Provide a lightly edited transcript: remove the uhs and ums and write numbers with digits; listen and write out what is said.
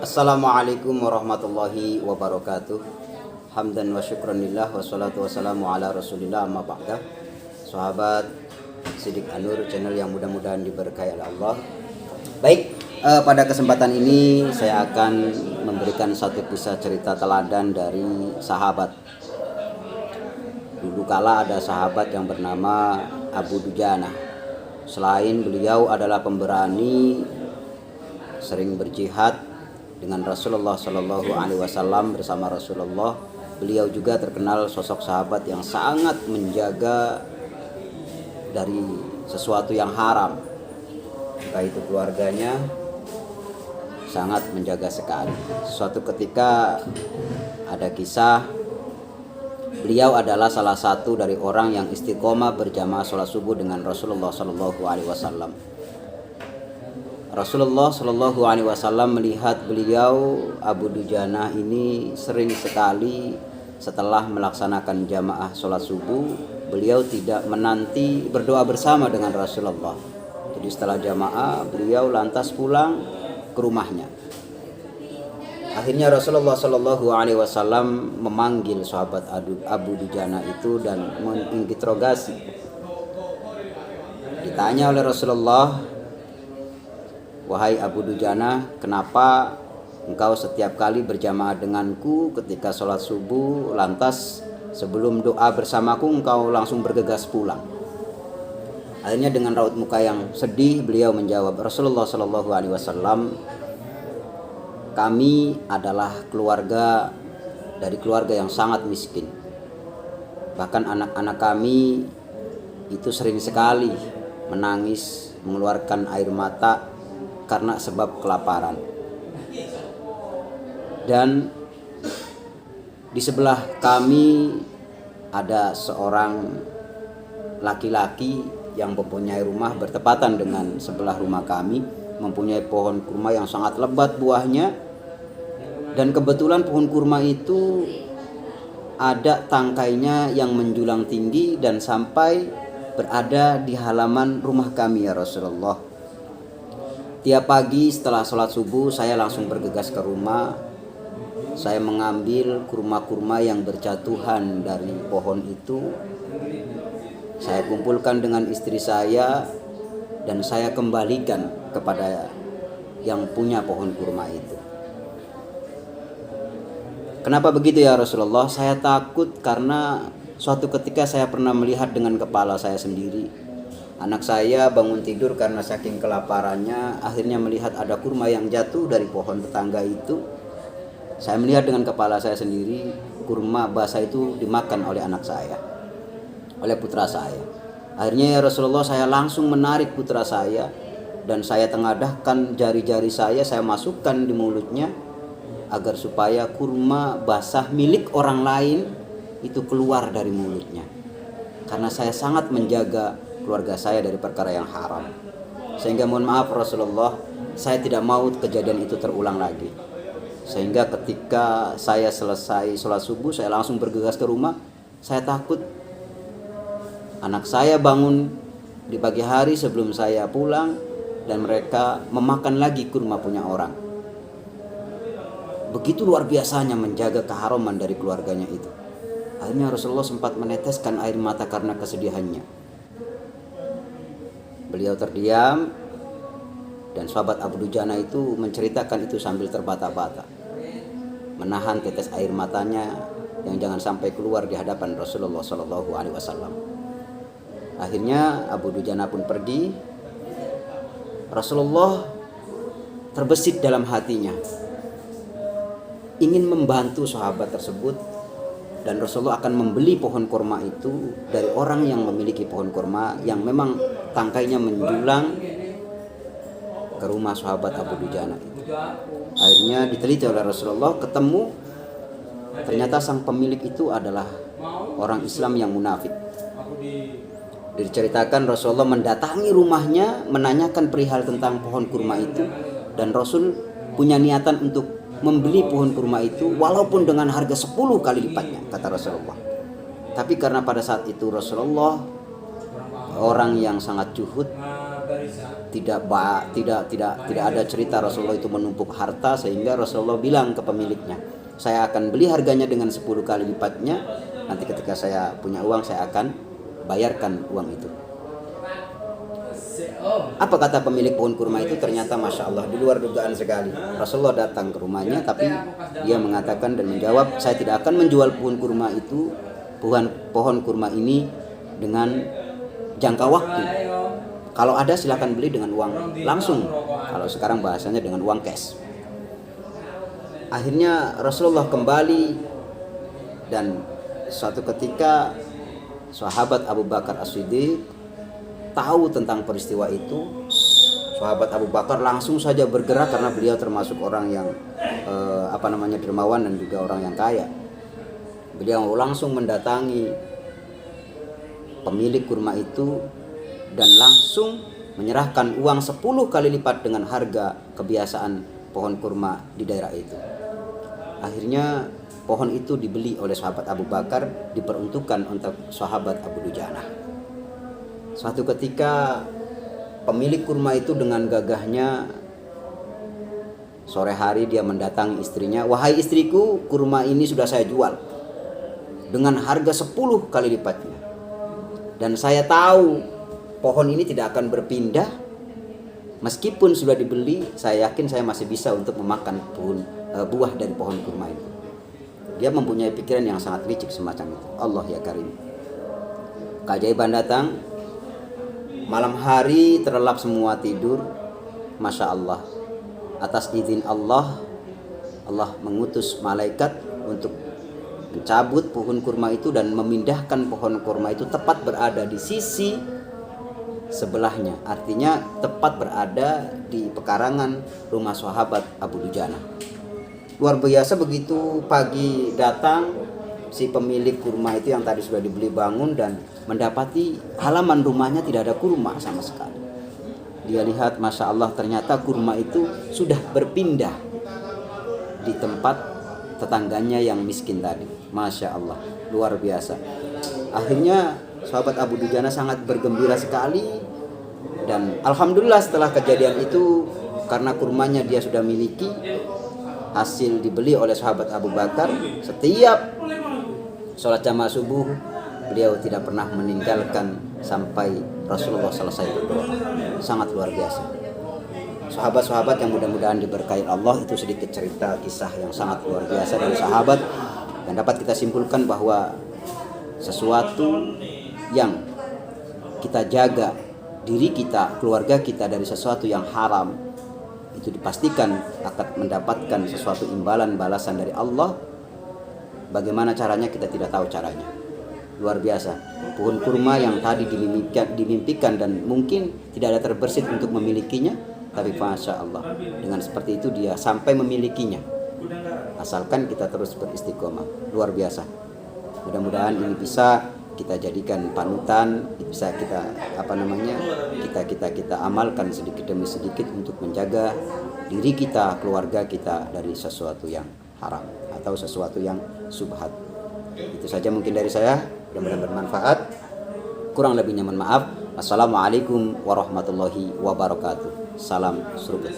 Assalamualaikum warahmatullahi wabarakatuh. Hamdan wa syukranillah wassalatu wassalamu ala rasulillah amma ba'da. Sahabat Sidik Anur channel yang mudah-mudahan diberkahi oleh Allah. Baik, pada kesempatan ini saya akan memberikan satu kisah cerita teladan dari sahabat. Dulu kala ada sahabat yang bernama Abu Dujana. Selain beliau adalah pemberani, sering berjihad dengan Rasulullah Shallallahu Alaihi Wasallam. Bersama Rasulullah, beliau juga terkenal sosok sahabat yang sangat menjaga dari sesuatu yang haram, entah itu keluarganya, sangat menjaga sekali. Suatu ketika ada kisah, beliau adalah salah satu dari orang yang istiqomah berjamaah sholat subuh dengan Rasulullah Shallallahu Alaihi Wasallam. Rasulullah Shallallahu Alaihi Wasallam melihat beliau Abu Dujana ini sering sekali setelah melaksanakan jamaah sholat subuh, beliau tidak menanti berdoa bersama dengan Rasulullah. Jadi setelah jamaah beliau lantas pulang ke rumahnya. Akhirnya Rasulullah Shallallahu Alaihi Wasallam memanggil sahabat Abu Dujana itu dan menginterogasi. Ditanya oleh Rasulullah, "Wahai Abu Dujana, kenapa engkau setiap kali berjamaah denganku ketika sholat subuh, lantas sebelum doa bersamaku engkau langsung bergegas pulang?" Akhirnya dengan raut muka yang sedih beliau menjawab, "Rasulullah Shallallahu Alaihi Wasallam, kami adalah keluarga dari keluarga yang sangat miskin. Bahkan anak-anak kami itu sering sekali menangis, mengeluarkan air mata karena sebab kelaparan. Dan di sebelah kami ada seorang laki-laki yang mempunyai rumah bertepatan dengan sebelah rumah kami, mempunyai pohon kurma yang sangat lebat buahnya, dan kebetulan pohon kurma itu ada tangkainya yang menjulang tinggi dan sampai berada di halaman rumah kami, ya Rasulullah. Tiap pagi setelah sholat subuh saya langsung bergegas ke rumah. Saya mengambil kurma-kurma yang berjatuhan dari pohon itu. Saya kumpulkan dengan istri saya dan saya kembalikan kepada yang punya pohon kurma itu." "Kenapa begitu ya Rasulullah?" "Saya takut karena suatu ketika saya pernah melihat dengan kepala saya sendiri. Anak saya bangun tidur karena saking kelaparannya, akhirnya melihat ada kurma yang jatuh dari pohon tetangga itu. Saya melihat dengan kepala saya sendiri, kurma basah itu dimakan oleh anak saya, oleh putra saya. Akhirnya ya Rasulullah, saya langsung menarik putra saya dan saya tengadahkan jari-jari saya masukkan di mulutnya agar supaya kurma basah milik orang lain itu keluar dari mulutnya. Karena saya sangat menjaga keluarga saya dari perkara yang haram. Sehingga mohon maaf Rasulullah, saya tidak mau kejadian itu terulang lagi. Sehingga ketika saya selesai sholat subuh, saya langsung bergegas ke rumah. Saya takut anak saya bangun di pagi hari sebelum saya pulang dan mereka memakan lagi kurma punya orang." Begitu luar biasanya menjaga keharaman dari keluarganya itu. Akhirnya Rasulullah sempat meneteskan air mata karena kesedihannya. Beliau terdiam dan sahabat Abu Dujana itu menceritakan itu sambil terbata-bata, menahan tetes air matanya yang jangan sampai keluar di hadapan Rasulullah Shallallahu Alaihi Wasallam. Akhirnya Abu Dujana pun pergi. Rasulullah terbesit dalam hatinya, ingin membantu sahabat tersebut, dan Rasulullah akan membeli pohon kurma itu dari orang yang memiliki pohon kurma yang memang tangkainya menjulang ke rumah sahabat Abu Dujana itu. Akhirnya diteliti oleh Rasulullah, ketemu ternyata sang pemilik itu adalah orang Islam yang munafik. Diceritakan Rasulullah mendatangi rumahnya, menanyakan perihal tentang pohon kurma itu, dan Rasul punya niatan untuk membeli pohon kurma itu walaupun dengan harga 10 kali lipatnya, kata Rasulullah. Tapi karena pada saat itu Rasulullah orang yang sangat juhud, tidak ada cerita Rasulullah itu menumpuk harta, sehingga Rasulullah bilang ke pemiliknya, saya akan beli harganya dengan 10 kali lipatnya, nanti ketika saya punya uang saya akan bayarkan uang itu. Apa kata pemilik pohon kurma itu? Ternyata Masya Allah, di luar dugaan sekali. Rasulullah datang ke rumahnya, tapi dia mengatakan dan menjawab, saya tidak akan menjual pohon kurma itu, pohon kurma ini dengan jangka waktu. Kalau ada silakan beli dengan uang langsung, kalau sekarang bahasanya dengan uang cash. Akhirnya Rasulullah kembali, dan suatu ketika sahabat Abu Bakar As-Siddiq tahu tentang peristiwa itu. Sahabat Abu Bakar langsung saja bergerak karena beliau termasuk orang yang dermawan dan juga orang yang kaya. Beliau langsung mendatangi pemilik kurma itu dan langsung menyerahkan uang 10 kali lipat dengan harga kebiasaan pohon kurma di daerah itu. Akhirnya pohon itu dibeli oleh sahabat Abu Bakar, diperuntukkan untuk sahabat Abu Dujanah. Suatu ketika pemilik kurma itu dengan gagahnya sore hari dia mendatangi istrinya, wahai istriku, kurma ini sudah saya jual dengan harga 10 kali lipatnya, dan saya tahu pohon ini tidak akan berpindah meskipun sudah dibeli. Saya yakin saya masih bisa untuk memakan buah dari pohon kurma ini. Dia mempunyai pikiran yang sangat licik semacam itu. Allah ya Karim. Keajaiban datang. Malam hari terlelap semua tidur. Masya Allah, atas izin Allah, Allah mengutus malaikat untuk mencabut pohon kurma itu dan memindahkan pohon kurma itu tepat berada di sisi sebelahnya. Artinya tepat berada di pekarangan rumah sahabat Abu Dujanah. Luar biasa, begitu pagi datang, si pemilik kurma itu yang tadi sudah dibeli bangun dan mendapati halaman rumahnya tidak ada kurma sama sekali. Dia lihat, Masya Allah, ternyata kurma itu sudah berpindah di tempat tetangganya yang miskin tadi. Masya Allah, luar biasa. Akhirnya sahabat Abu Dujanah sangat bergembira sekali, dan alhamdulillah setelah kejadian itu, karena kurmanya dia sudah miliki, hasil dibeli oleh sahabat Abu Bakar, setiap sholat jamaah subuh beliau tidak pernah meninggalkan sampai Rasulullah selesai berdoa. Sangat luar biasa. Sahabat-sahabat yang mudah-mudahan diberkahi Allah, itu sedikit cerita kisah yang sangat luar biasa dari sahabat, dan dapat kita simpulkan bahwa sesuatu yang kita jaga diri kita, keluarga kita dari sesuatu yang haram, itu dipastikan akan mendapatkan sesuatu imbalan balasan dari Allah. Bagaimana caranya kita tidak tahu caranya. Luar biasa. Pohon kurma yang tadi dimimpikan dan mungkin tidak ada terbersit untuk memilikinya, tapi Masya Allah, dengan seperti itu dia sampai memilikinya, asalkan kita terus beristiqomah. Luar biasa. Mudah-mudahan ini bisa kita jadikan panutan, bisa kita kita amalkan sedikit demi sedikit untuk menjaga diri kita, keluarga kita dari sesuatu yang haram atau sesuatu yang subhat. Itu saja mungkin dari saya, mudah-mudahan bermanfaat. Kurang lebihnya mohon maaf. Assalamualaikum warahmatullahi wabarakatuh. Salam surga.